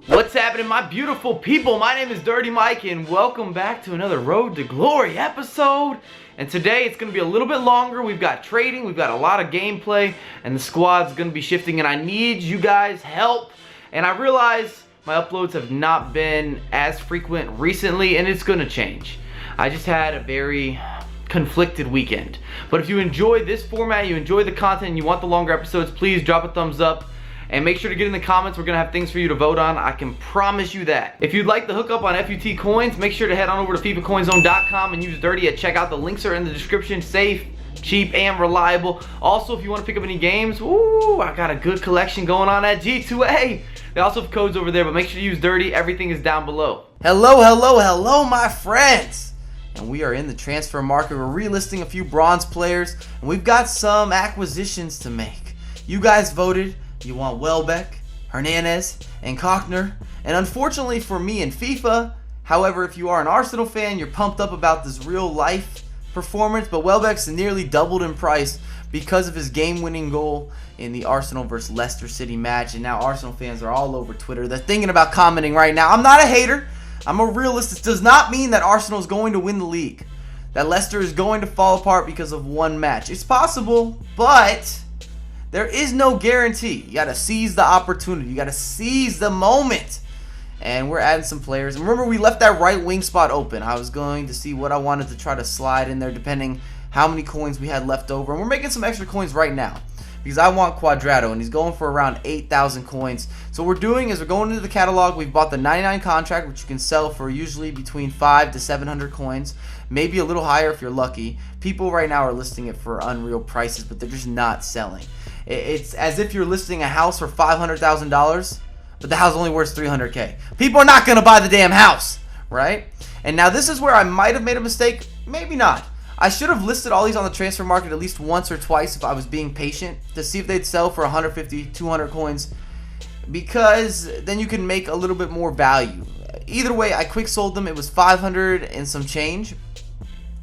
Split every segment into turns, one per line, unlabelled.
What's happening, my beautiful people? My name is Dirty Mike and welcome back to another Road to Glory episode. And today it's going to be a little bit longer. We've got trading, we've got a lot of gameplay, and the squad's going to be shifting, and I need you guys' help. And I realize my uploads have not been as frequent recently, and it's going to change. I just had a very conflicted weekend. But if you enjoy this format, you enjoy the content, and you want the longer episodes, please drop a thumbs up. And make sure to get in the comments. We're going to have things for you to vote on. I can promise you that. If you'd like to hook up on FUT coins, make sure to head on over to FIFACoinZone.com and use Dirty at checkout. The links are in the description. Safe, cheap, and reliable. Also, if you want to pick up any games, ooh, I got a good collection going on at G2A. They also have codes over there, but make sure to use Dirty. Everything is down below. Hello, my friends. And we are in the transfer market. We're relisting a few bronze players, and we've got some acquisitions to make. You guys voted. You want Welbeck, Hernandez, and Cockner. And unfortunately for me in FIFA, however, if you are an Arsenal fan, you're pumped up about this real life performance. But Welbeck's nearly doubled in price because of his game-winning goal in the Arsenal versus Leicester City match. And now Arsenal fans are all over Twitter. They're thinking about commenting right now. I'm not a hater. I'm a realist. This does not mean that Arsenal is going to win the league. That Leicester is going to fall apart because of one match. It's possible, but there is no guarantee. You got to seize the opportunity. You got to seize the moment. And we're adding some players. And remember, we left that right wing spot open. I was going to see what I wanted to try to slide in there depending how many coins we had left over. And we're making some extra coins right now because I want Cuadrado, and he's going for around 8,000 coins. So what we're doing is we're going into the catalog. We've bought the 99 contract, which you can sell for usually between 500 to 700 coins. Maybe a little higher if you're lucky. People right now are listing it for unreal prices, but they're just not selling. It's as if you're listing a house for $500,000, but the house only worth $300K. People are not going to buy the damn house, right? And now this is where I might have made a mistake. Maybe not. I should have listed all these on the transfer market at least once or twice if I was being patient to see if they'd sell for 150, 200 coins, because then you can make a little bit more value. Either way, I quick sold them. It was 500 and some change,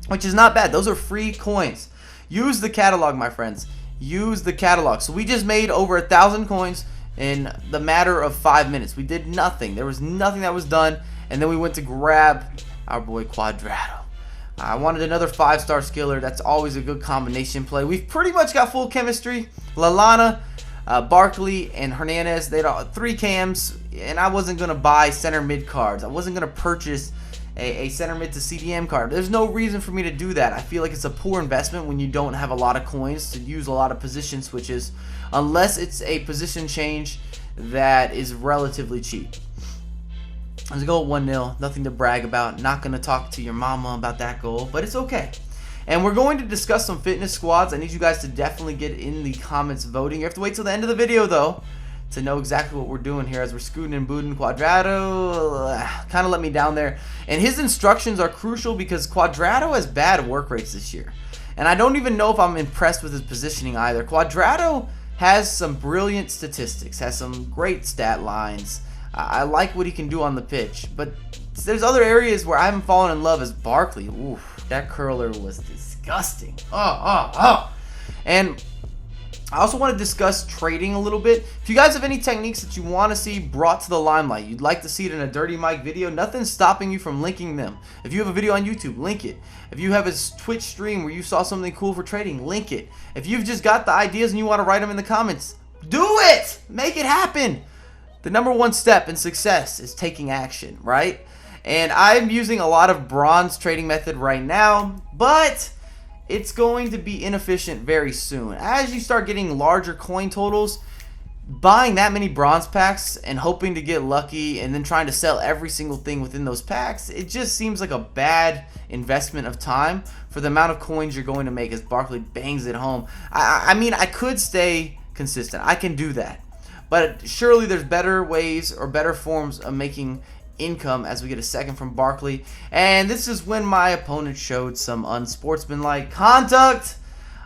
which is not bad. Those are free coins. Use the catalog, my friends. Use the catalog. So we just made over 1,000 coins in the matter of 5 minutes. We did nothing. There was nothing that was done, and then we went to grab our boy Cuadrado. I wanted another 5-star skiller. That's always a good combination play. We've pretty much got full chemistry. Lallana, Barkley, and Hernandez, they had 3 cams, and I wasn't going to buy center mid cards. I wasn't going to purchase a center mid to CDM card. There's no reason for me to do that. I feel like it's a poor investment when you don't have a lot of coins to use a lot of position switches, unless it's a position change that is relatively cheap. Let's go 1-0. Nothing to brag about. Not going to talk to your mama about that goal, but it's okay. And we're going to discuss some fitness squads. I need you guys to definitely get in the comments voting. You have to wait till the end of the video, though, to know exactly what we're doing here as we're scooting and booting. Cuadrado kind of let me down there. And his instructions are crucial because Cuadrado has bad work rates this year. And I don't even know if I'm impressed with his positioning either. Cuadrado has some brilliant statistics, has some great stat lines. I like what he can do on the pitch. But there's other areas where I haven't fallen in love as Barkley. Oof, that curler was disgusting. And I also want to discuss trading a little bit. If you guys have any techniques that you want to see brought to the limelight, you'd like to see it in a Dirty Mike video, nothing's stopping you from linking them. If you have a video on YouTube, link it. If you have a Twitch stream where you saw something cool for trading, link it. If you've just got the ideas and you want to write them in the comments, do it! Make it happen! The number one step in success is taking action, right? And I'm using a lot of bronze trading method right now, but it's going to be inefficient very soon. As you start getting larger coin totals, buying that many bronze packs and hoping to get lucky and then trying to sell every single thing within those packs, it just seems like a bad investment of time for the amount of coins you're going to make as Barkley bangs it home. I mean, I could stay consistent. I can do that. But surely there's better ways or better forms of making income as we get a second from Barkley. And this is when my opponent showed some unsportsmanlike conduct.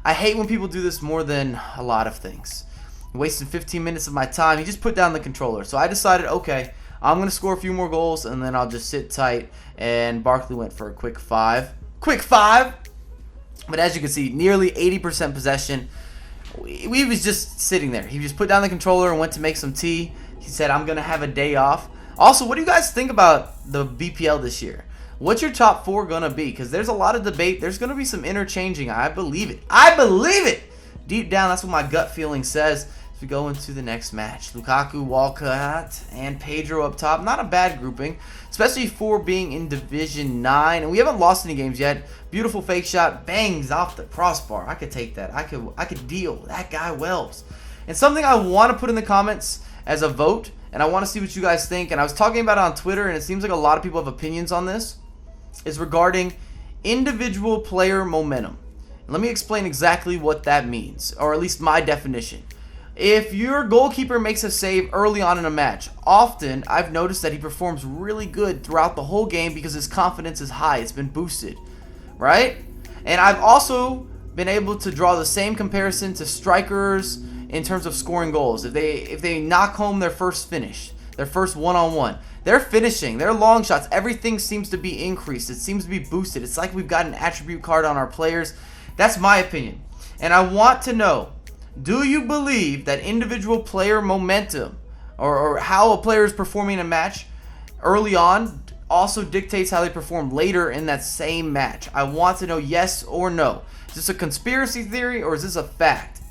I hate when people do this more than a lot of things. Wasting 15 minutes of my time. He just put down the controller. So I decided, okay, I'm going to score a few more goals and then I'll just sit tight. And Barkley went for a quick 5. Quick 5! But as you can see, nearly 80% possession. He was just sitting there. He just put down the controller and went to make some tea. He said, I'm going to have a day off. Also, what do you guys think about the BPL this year? What's your top 4 going to be? Because there's a lot of debate. There's going to be some interchanging. I believe it. I believe it! Deep down, that's what my gut feeling says. As we go into the next match, Lukaku, Walcott, and Pedro up top. Not a bad grouping, especially for being in Division 9. And we haven't lost any games yet. Beautiful fake shot, bangs off the crossbar. I could take that. I could deal. That guy wells. And something I want to put in the comments as a vote, and I want to see what you guys think. And I was talking about it on Twitter, and it seems like a lot of people have opinions on this, is regarding individual player momentum. And let me explain exactly what that means, or at least my definition. If your goalkeeper makes a save early on in a match, often I've noticed that he performs really good throughout the whole game because his confidence is high. It's been boosted, right? And I've also been able to draw the same comparison to strikers in terms of scoring goals. If they knock home their first finish, their first one-on-one, they're finishing, their long shots, everything seems to be increased. It seems to be boosted. It's like we've got an attribute card on our players. That's my opinion. And I want to know, do you believe that individual player momentum or how a player is performing in a match early on also dictates how they perform later in that same match? I want to know yes or no. Is this a conspiracy theory or is this a fact?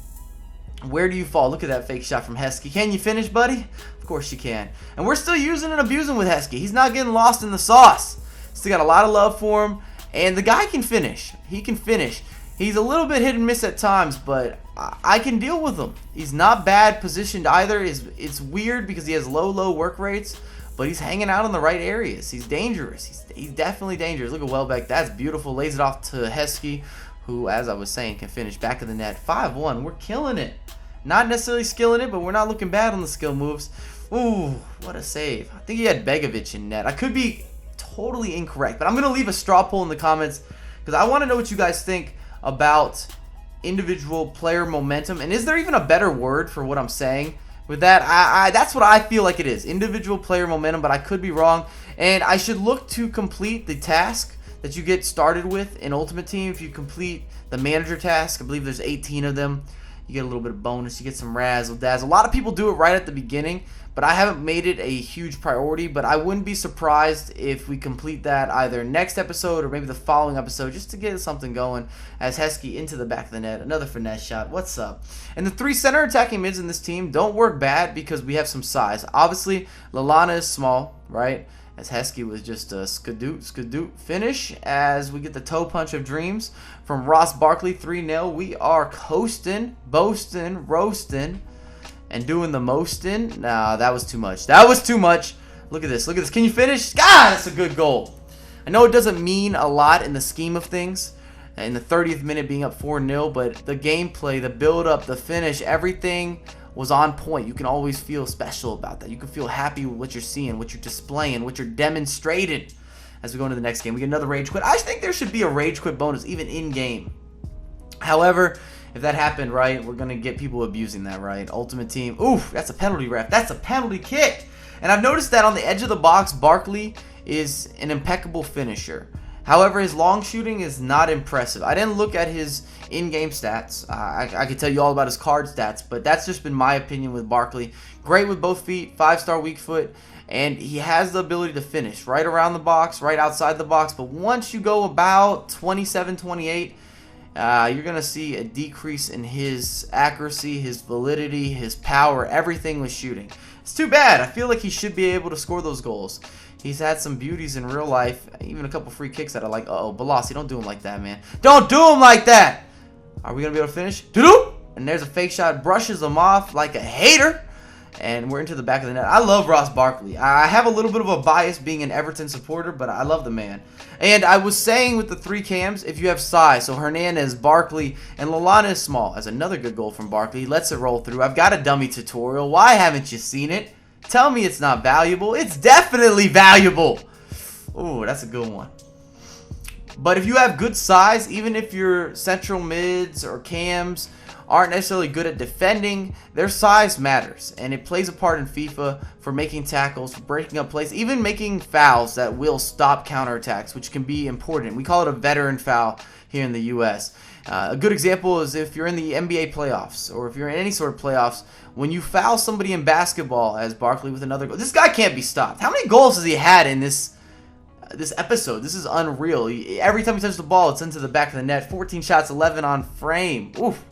Where do you fall? Look at that fake shot from Heskey. Can you finish, buddy? Of course you can. And we're still using and abusing with Heskey. He's not getting lost in the sauce. Still got a lot of love for him. And the guy can finish. He can finish. He's a little bit hit and miss at times, but I can deal with him. He's not bad positioned either. It's weird because he has low work rates, but he's hanging out in the right areas. He's dangerous. He's definitely dangerous. Look at Welbeck. That's beautiful. Lays it off to Heskey, who, as I was saying, can finish back of the net. 5-1. We're killing it. Not necessarily skilling it, but we're not looking bad on the skill moves. Ooh, what a save. I think he had Begovic in net. I could be totally incorrect, but I'm going to leave a straw poll in the comments because I want to know what you guys think about individual player momentum. And is there even a better word for what I'm saying with that? That's what I feel like it is, individual player momentum, but I could be wrong. And I should look to complete the task that you get started with in Ultimate Team. If you complete the manager task, I believe there's 18 of them, you get a little bit of bonus, you get some razzle dazzle. A lot of people do it right at the beginning, but I haven't made it a huge priority. But I wouldn't be surprised if we complete that either next episode or maybe the following episode, just to get something going. As Heskey into the back of the net, another finesse shot. What's up? And the 3 center attacking mids in this team don't work bad because we have some size. Obviously, Lallana is small, right? As Heskey was just a skadoot finish as we get the toe punch of dreams from Ross Barkley. 3-0. We are coasting, boasting, roasting, and doing the mostin'. Nah, that was too much. That was too much. Look at this. Look at this. Can you finish? God, that's a good goal. I know it doesn't mean a lot in the scheme of things, in the 30th minute being up 4-0, but the gameplay, the build-up, the finish, everything was on point. You can always feel special about that. You can feel happy with what you're seeing, what you're displaying, what you're demonstrating. As we go into the next game, we get another rage quit. I think there should be a rage quit bonus even in-game. However, if that happened, right, we're going to get people abusing that, right? Ultimate Team. Oof, that's a penalty, ref. That's a penalty kick. And I've noticed that on the edge of the box, Barkley is an impeccable finisher. However, his long shooting is not impressive. I didn't look at his in-game stats. I could tell you all about his card stats, but that's just been my opinion with Barkley. Great with both feet, 5-star weak foot, and he has the ability to finish right around the box, right outside the box. But once you go about 27, 28, you're going to see a decrease in his accuracy, his validity, his power, everything with shooting. It's too bad. I feel like he should be able to score those goals. He's had some beauties in real life, even a couple free kicks that are like, uh-oh, Balassi, don't do him like that, man. Don't do him like that! Are we going to be able to finish? Doo-doo! And there's a fake shot, brushes him off like a hater. And we're into the back of the net. I love Ross Barkley. I have a little bit of a bias being an Everton supporter, but I love the man. And I was saying with the 3 cams, if you have size, so Hernandez, Barkley, and Lallana is small. As another good goal from Barkley. He lets it roll through. I've got a dummy tutorial. Why haven't you seen it? Tell me it's not valuable. It's definitely valuable. Ooh, that's a good one. But if you have good size, even if you're central mids or cams aren't necessarily good at defending, their size matters, and it plays a part in FIFA for making tackles, for breaking up plays, even making fouls that will stop counterattacks, which can be important. We call it a veteran foul here in the U.S. A good example is if you're in the NBA playoffs, or if you're in any sort of playoffs, when you foul somebody in basketball, as Barkley with another goal, this guy can't be stopped. How many goals has he had in this episode? This is unreal. Every time he touches the ball, it's into the back of the net. 14 shots, 11 on frame. Oof.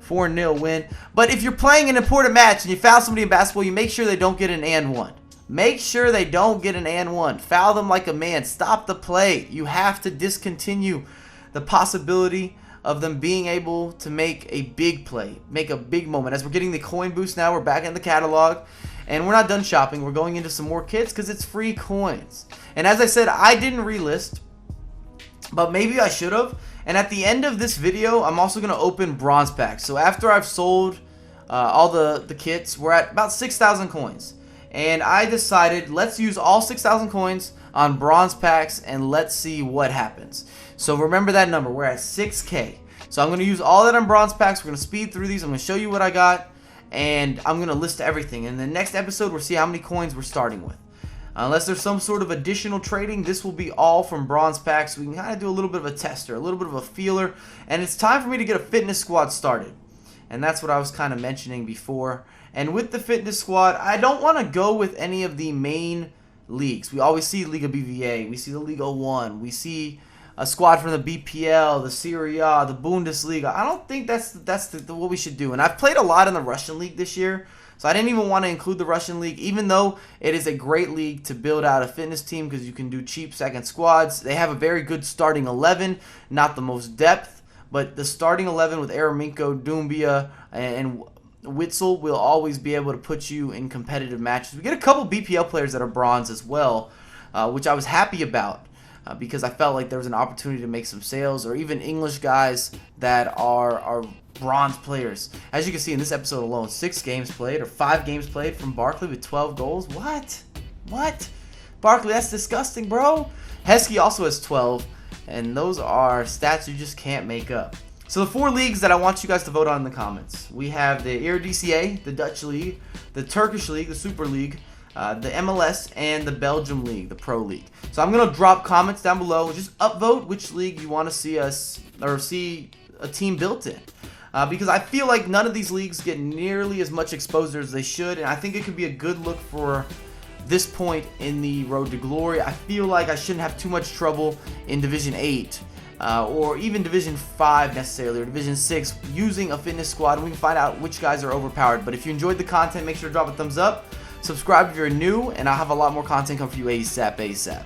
4-0 win. But if you're playing an important match and you foul somebody in basketball, you make sure they don't get an and one. Make sure they don't get an and one. Foul them like a man. Stop the play. You have to discontinue the possibility of them being able to make a big play, make a big moment. As we're getting the coin boost now, we're back in the catalog, and we're not done shopping. We're going into some more kits because it's free coins. And as I said, I didn't relist, but maybe I should have. And at the end of this video, I'm also going to open bronze packs. So after I've sold all the kits, we're at about 6,000 coins. And I decided, let's use all 6,000 coins on bronze packs and let's see what happens. So remember that number. We're at 6K. So I'm going to use all that on bronze packs. We're going to speed through these. I'm going to show you what I got, and I'm going to list everything. In the next episode, we'll see how many coins we're starting with. Unless there's some sort of additional trading, this will be all from bronze packs. We can kind of do a little bit of a tester, a little bit of a feeler, and it's time for me to get a fitness squad started. And that's what I was kind of mentioning before. And with the fitness squad, I don't want to go with any of the main leagues. We always see Liga BVA, we see the Liga 1, we see a squad from the BPL, the Serie A, the Bundesliga. I don't think that's what we should do. And I've played a lot in the Russian league this year, so I didn't even want to include the Russian league, even though it is a great league to build out a fitness team because you can do cheap second squads. They have a very good starting 11, not the most depth, but the starting 11 with Araminko, Doumbia, and Witzel will always be able to put you in competitive matches. We get a couple BPL players that are bronze as well, which I was happy about. Because I felt like there was an opportunity to make some sales, or even English guys that are bronze players. As you can see in this episode alone, 6 games played, or 5 games played from Barkley with 12 goals. What? Barkley, that's disgusting, bro. Heskey also has 12, and those are stats you just can't make up. So the 4 leagues that I want you guys to vote on in the comments. We have the Eredivisie, the Dutch League, the Turkish League, the Super League, the MLS, and the Belgium League, the Pro League. So I'm going to drop comments down below. Just upvote which league you want to see us, or see a team built in. Because I feel like none of these leagues get nearly as much exposure as they should, and I think it could be a good look for this point in the road to glory. I feel like I shouldn't have too much trouble in Division 8. Or even Division 5 necessarily, or Division 6, using a fitness squad, and we can find out which guys are overpowered. But if you enjoyed the content, make sure to drop a thumbs up. Subscribe if you're new, and I'll have a lot more content come for you ASAP.